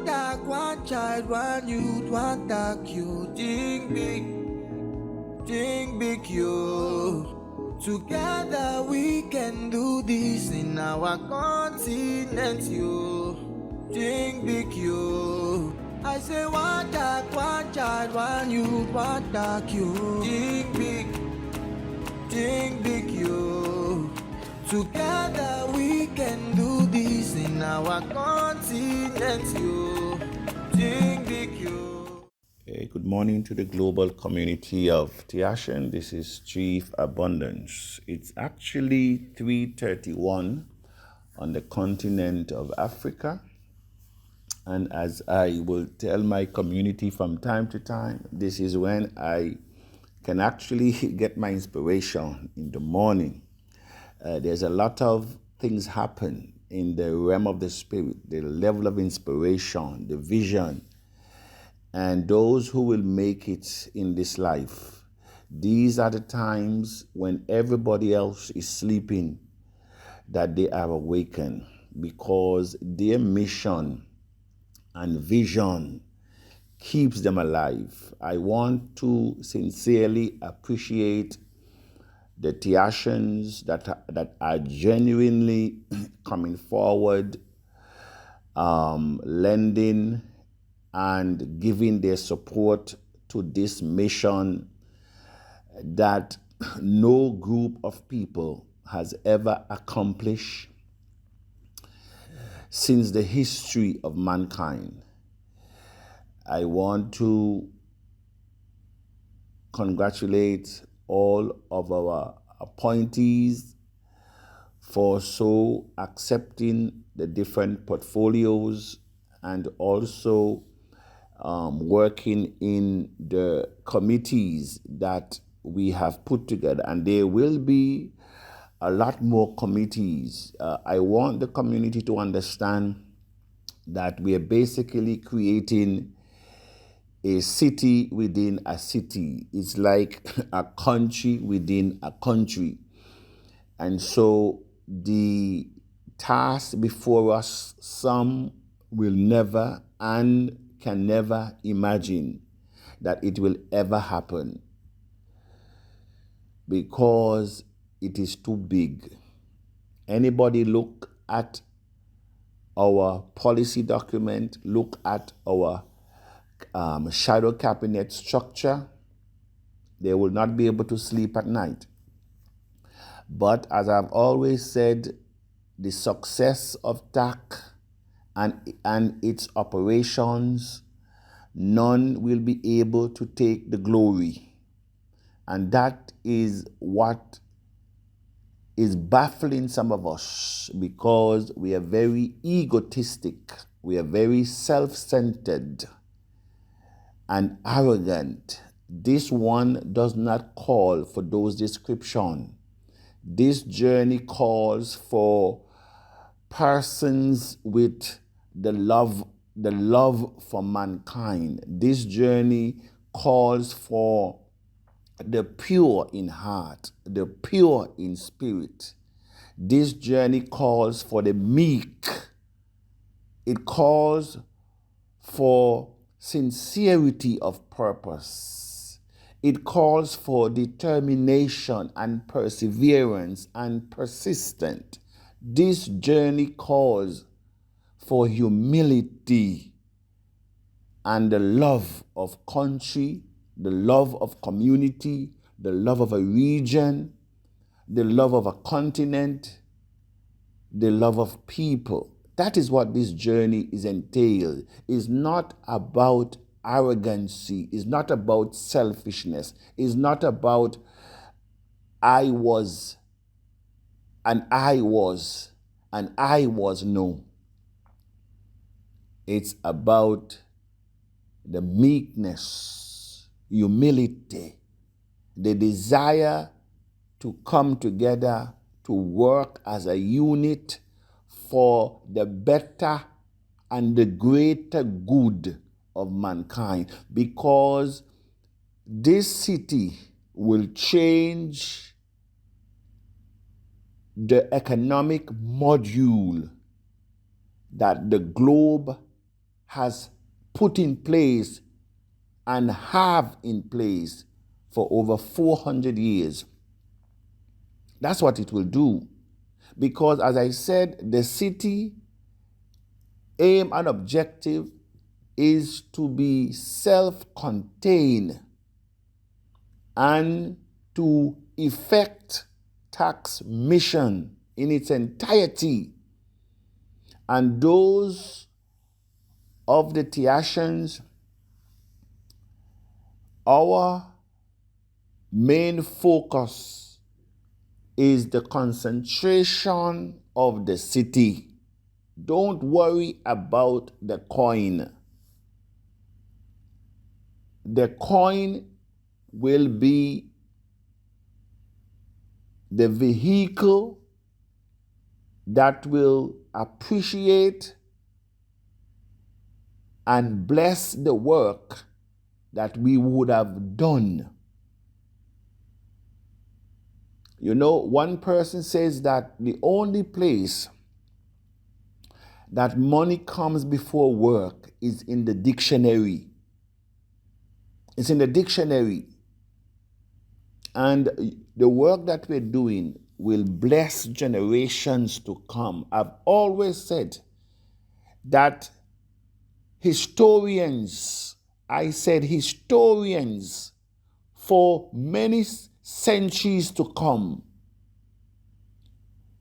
dog, one child, one youth, one dog, you think big, you. Together we can do this in our continent, you. Think big, you. I say one dog, one child, one youth, one dog, you. Think big, you. Together we can do this in our continent, you. Think big, you. Hey, good morning to the global community of Tiashen. This is Chief Abundance. It's actually 3:31 on the continent of Africa. And as I will tell my community from time to time, this is when I can actually get my inspiration in the morning. There's a lot of things happen in the realm of the spirit, the level of inspiration, the vision, and those who will make it in this life. These are the times when everybody else is sleeping that they are awakened, because their mission and vision keeps them alive. I want to sincerely appreciate the Tiashans that are genuinely coming forward, lending and giving their support to this mission that no group of people has ever accomplished since the history of mankind. I want to congratulate all of our appointees for so accepting the different portfolios and also working in the committees that we have put together. And there will be a lot more committees. I want the community to understand that we are basically creating a city within a city. It's like a country within a country. And so the task before us, some will never and can never imagine that it will ever happen, because it is too big. Anybody look at our policy document, look at our shadow cabinet structure, they will not be able to sleep at night. But as I've always said, the success of TAC and its operations, none will be able to take the glory. And that is what is baffling some of us, because we are very egotistic, we are very self-centered and arrogant. This one does not call for those descriptions. This journey calls for persons with the love for mankind. This journey calls for the pure in heart, the pure in spirit. This journey calls for the meek. It calls for sincerity of purpose. It calls for determination and perseverance and persistence. This journey calls for humility and the love of country, the love of community, the love of a region, the love of a continent, the love of people. That is what this journey is entailed. It's not about arrogancy. It's not about selfishness. It's not about I was and I was and I was. No. It's about the meekness, humility, the desire to come together to work as a unit for the better and the greater good of mankind, because this city will change the economic module that the globe has put in place and have in place for over 400 years. That's what it will do. Because as I said, the city aim and objective is to be self-contained and to effect tax mission in its entirety. And those of the Tiashans, our main focus is the concentration of the city. Don't worry about the coin. The coin will be the vehicle that will appreciate and bless the work that we would have done. You know, one person says that the only place that money comes before work is in the dictionary. It's in the dictionary. And the work that we're doing will bless generations to come. I've always said that historians for many centuries to come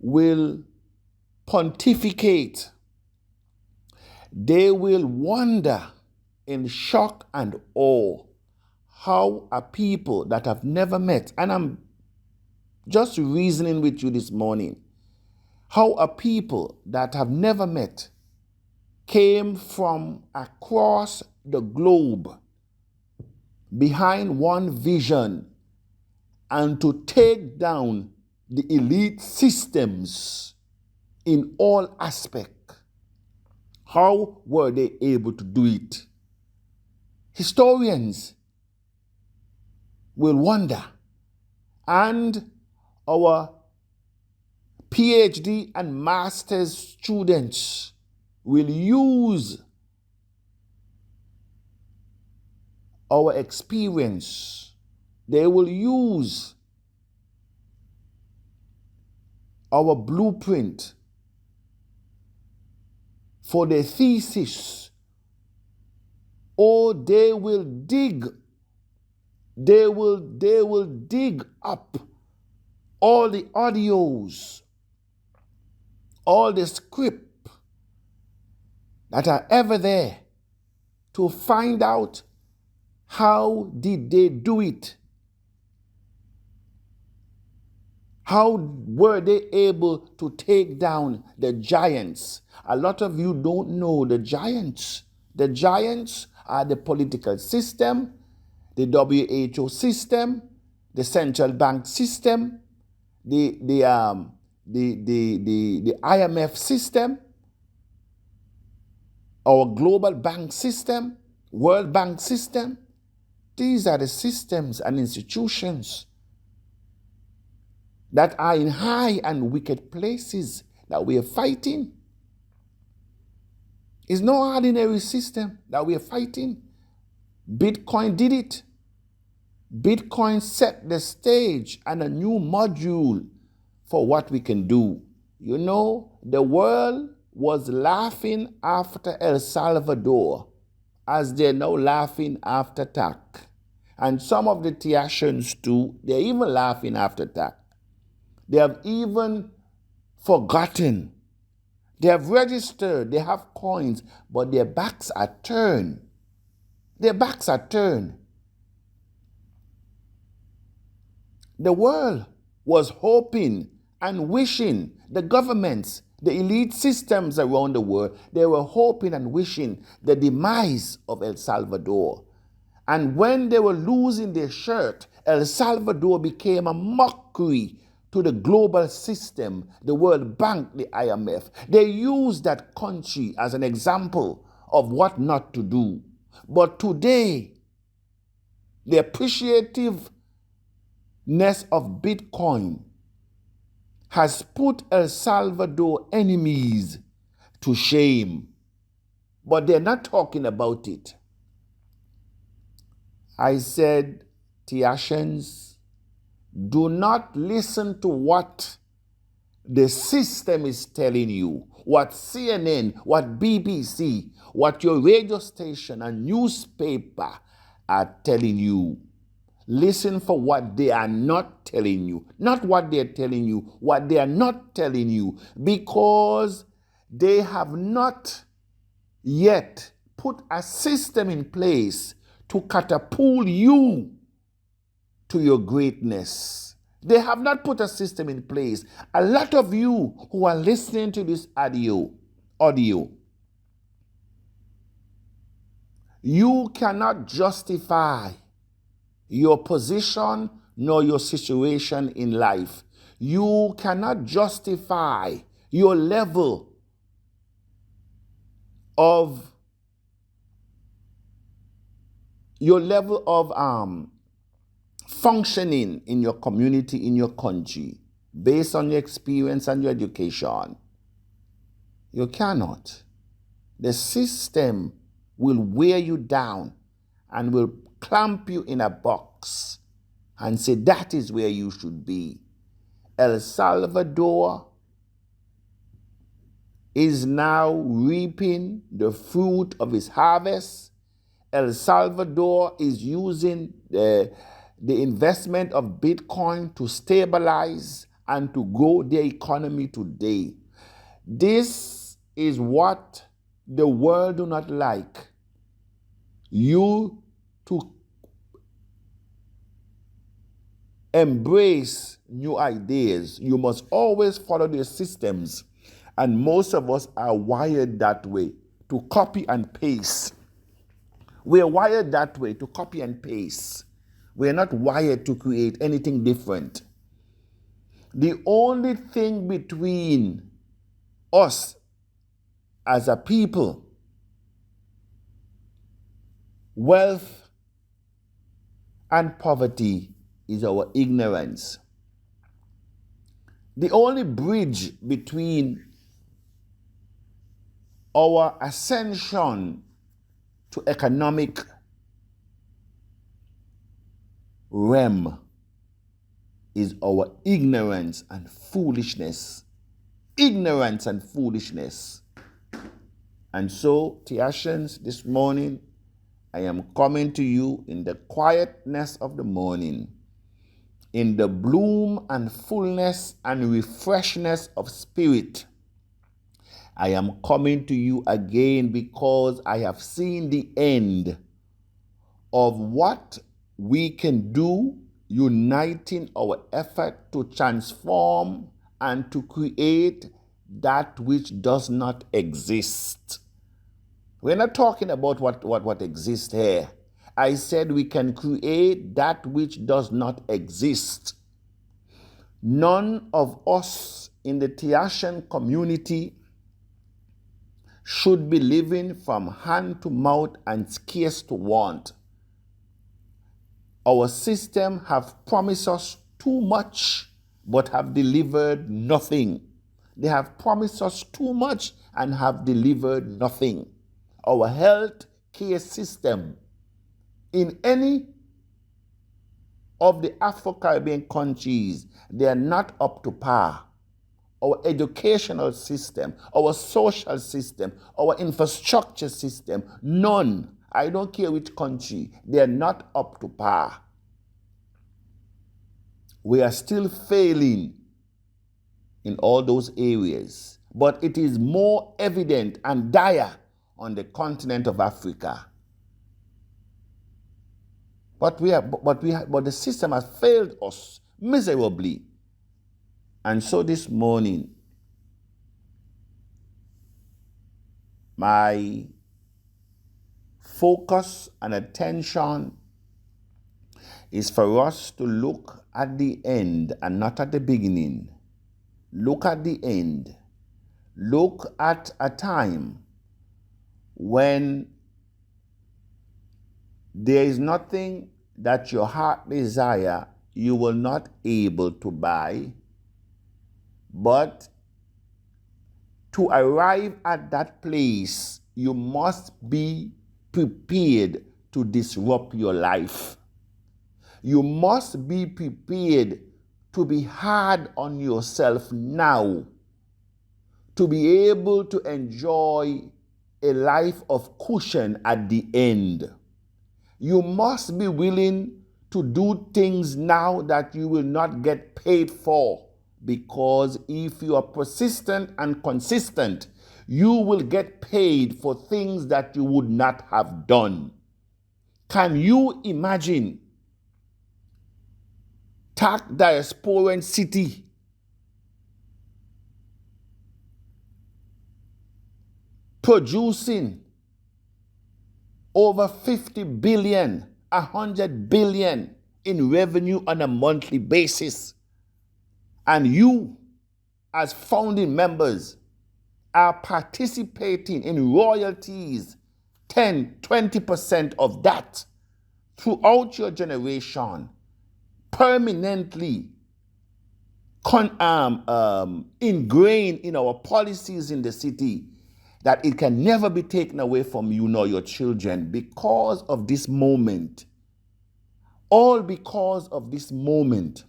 will pontificate. They will wonder in shock and awe how a people that have never met, and I'm just reasoning with you this morning, how a people that have never met came from across the globe behind one vision and to take down the elite systems in all aspects. How were they able to do it? Historians will wonder, and our PhD and master's students will use our experience. They will use our blueprint for their thesis, or they will dig up all the audios, all the script that are ever there to find out how did they do it. How were they able to take down the giants? A lot of you don't know the giants. The giants are the political system, the WHO system, the central bank system, the IMF system, our global bank system, World Bank system. These are the systems and institutions that are in high and wicked places that we are fighting. It's no ordinary system that we are fighting. Bitcoin did it. Bitcoin set the stage and a new module for what we can do. You know, the world was laughing after El Salvador as they're now laughing after TAC. And some of the Tiashans too, they're even laughing after TAC. They have even forgotten. They have registered, they have coins, but their backs are turned. Their backs are turned. The world was hoping and wishing, the governments, the elite systems around the world, they were hoping and wishing the demise of El Salvador. And when they were losing their shirt, El Salvador became a mockery to the global system, the World Bank, the IMF. They used that country as an example of what not to do. But today, the appreciativeness of Bitcoin has put El Salvador enemies to shame. but they're not talking about it. I said, Tiashans, do not listen to what the system is telling you, what CNN, what BBC, what your radio station and newspaper are telling you. Listen for what they are not telling you, not what they're telling you, what they are not telling you, because they have not yet put a system in place to catapult you to your greatness. They have not put a system in place. A lot of you who are listening to this audio, you cannot justify your position nor your situation in life. You cannot justify your level of functioning in your community, in your country, based on your experience and your education. You cannot. The system will wear you down and will clamp you in a box and say that is where you should be. El Salvador is now reaping the fruit of his harvest. El Salvador is using the investment of Bitcoin to stabilize and to grow their economy today. This is what the world do not like. You to embrace new ideas. You must always follow the systems. And most of us are wired that way, to copy and paste. We're wired that way, to copy and paste. We're not wired to create anything different. The only thing between us as a people, wealth and poverty, is our ignorance. The only bridge between our ascension to economic realm is our ignorance and foolishness. Ignorance and foolishness. And so, Tiashans, this morning, I am coming to you in the quietness of the morning, in the bloom and fullness and refreshness of spirit. I am coming to you again because I have seen the end of what we can do, uniting our effort to transform and to create that which does not exist. We're not talking about what exists here. I said we can create that which does not exist. None of us in the Tiashan community should be living from hand to mouth and scarce to want. Our system have promised us too much but have delivered nothing. They have promised us too much and have delivered nothing. Our health care system in any of the Afro-Caribbean countries, they are not up to par. Our educational system, our social system, our infrastructure system, none. I don't care which country, they are not up to par. We are still failing in all those areas, but it is more evident and dire on the continent of Africa. But the system has failed us miserably. And so this morning, my focus and attention is for us to look at the end and not at the beginning. Look at the end. Look at a time when there is nothing that your heart desire you will not able to buy, but to arrive at that place you must be prepared to disrupt your life. You must be prepared to be hard on yourself now, to be able to enjoy a life of cushion at the end. You must be willing to do things now that you will not get paid for, because if you are persistent and consistent, you will get paid for things that you would not have done. Can you imagine TAC Diasporan City producing over 50 billion, 100 billion in revenue on a monthly basis, and you as founding members are participating in royalties, 10, 20% of that throughout your generation, permanently ingrained in our policies in the city, that it can never be taken away from you nor your children because of this moment. All because of this moment.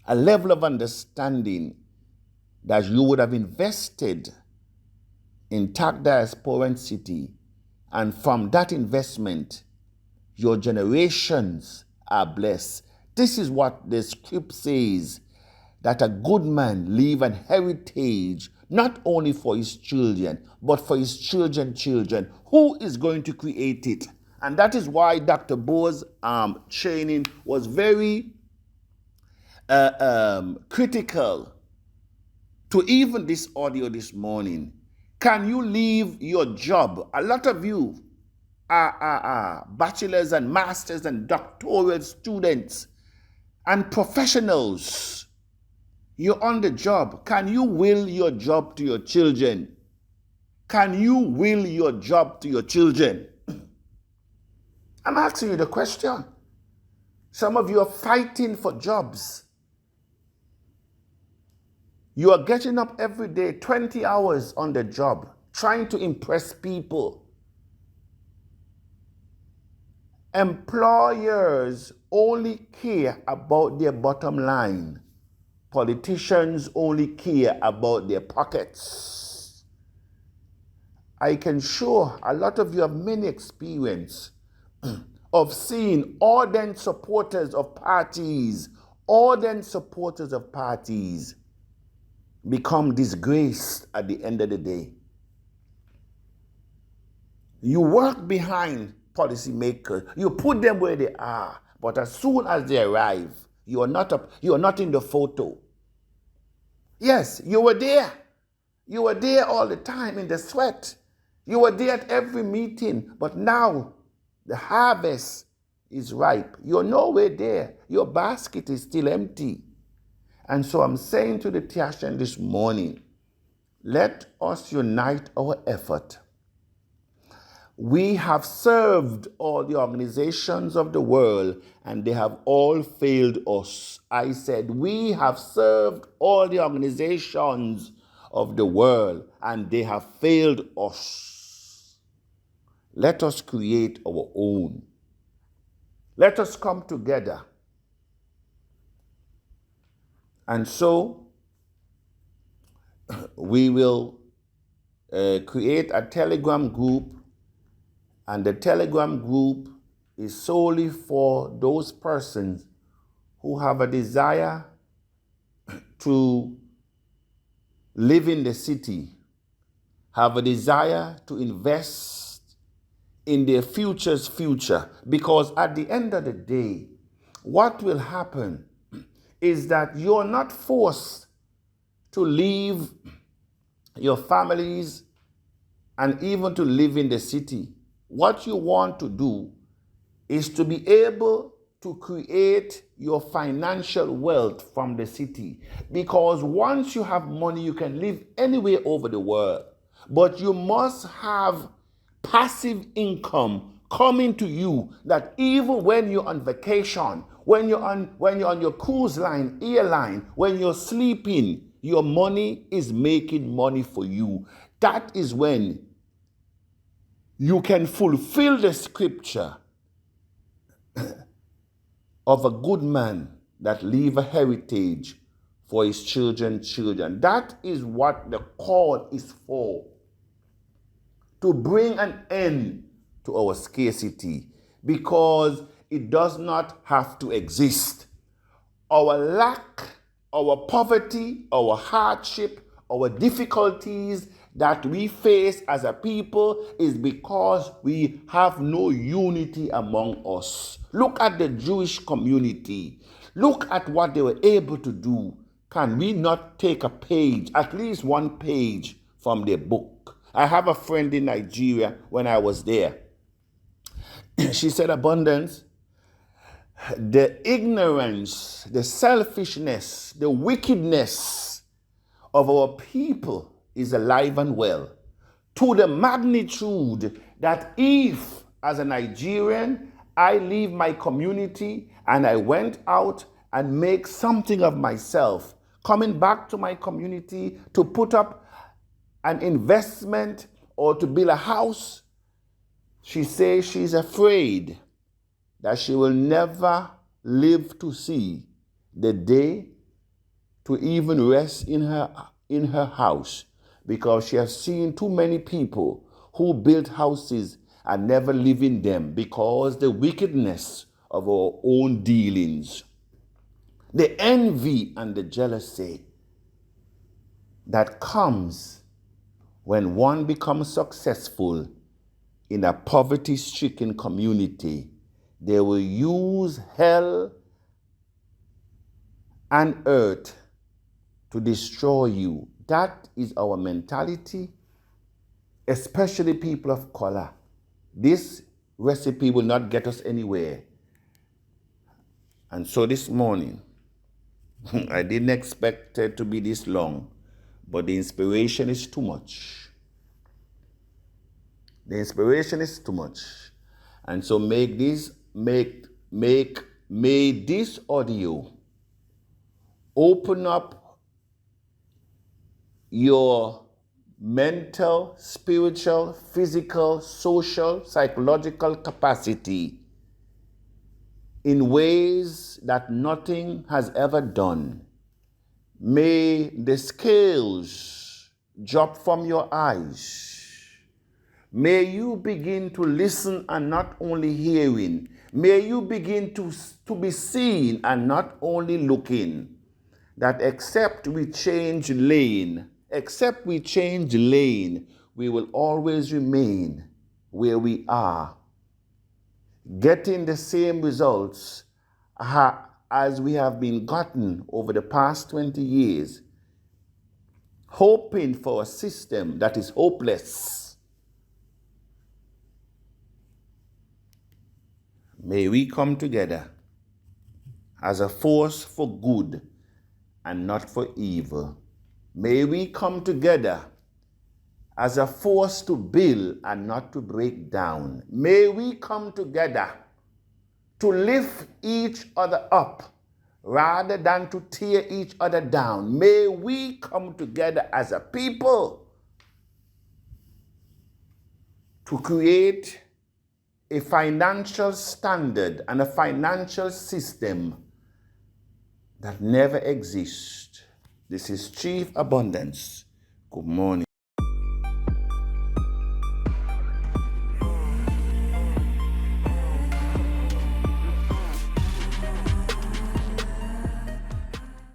A level of understanding that you would have invested in TAC Diasporan City, and from that investment, your generations are blessed. This is what the script says, that a good man leave an heritage not only for his children, but for his children's children. Who is going to create it? And that is why Dr. Bo's training was very critical to even this audio this morning. Can you leave your job? A lot of you are bachelors and masters and doctoral students and professionals. You're on the job. Can you will your job to your children? Can you will your job to your children? I'm asking you the question. Some of you are fighting for jobs. You are getting up every day, 20 hours on the job, trying to impress people. Employers only care about their bottom line. Politicians only care about their pockets. I can show a lot of you have many experience of seeing ardent supporters of parties become disgraced at the end of the day. You work behind policymakers, you put them where they are, but as soon as they arrive, you are not in the photo. Yes, you were there. You were there all the time in the sweat. You were there at every meeting, but now the harvest is ripe. You're nowhere there. Your basket is still empty. And so I'm saying to the Tiashan this morning, let us unite our effort. We have served all the organizations of the world and they have all failed us. I said, we have served all the organizations of the world and they have failed us. Let us create our own. Let us come together. And so we will create a Telegram group, and the Telegram group is solely for those persons who have a desire to live in the city, have a desire to invest in their future's future. Because at the end of the day, what will happen is that you're not forced to leave your families and even to live in the city. What you want to do is to be able to create your financial wealth from the city. Because once you have money, you can live anywhere over the world. But you must have passive income coming to you, that even when you're on vacation, when you're on your cruise line, airline, when you're sleeping, your money is making money for you. That is when you can fulfill the scripture of a good man that leave a heritage for his children's children. That is what the call is for. To bring an end to our scarcity, because it does not have to exist. Our lack, our poverty, our hardship, our difficulties that we face as a people is because we have no unity among us. Look at the Jewish community. Look at what they were able to do. Can we not take a page, at least one page from their book? I have a friend in Nigeria when I was there. She said, Abundance, the ignorance, the selfishness, the wickedness of our people is alive and well, to the magnitude that if, as a Nigerian, I leave my community and I went out and make something of myself, coming back to my community to put up an investment or to build a house, she says she's afraid that she will never live to see the day to even rest in her house, because she has seen too many people who built houses and never live in them because the wickedness of our own dealings, the envy and the jealousy that comes when one becomes successful in a poverty-stricken community. They will use hell and earth to destroy you. That is our mentality, especially people of color. This recipe will not get us anywhere. And so this morning, I didn't expect it to be this long, but the inspiration is too much. The inspiration is too much. And so may this audio open up your mental, spiritual, physical, social, psychological capacity in ways that nothing has ever done. May the scales drop from your eyes. May you begin to listen and not only hearing. May you begin to be seen and not only looking. That except we change lane, we will always remain where we are, getting the same results as we have been gotten over the past 20 years, hoping for a system that is hopeless. May we come together as a force for good and not for evil. May we come together as a force to build and not to break down. May we come together to lift each other up rather than to tear each other down. May we come together as a people to create a financial standard and a financial system that never exists. This is Chief Abundance. Good morning.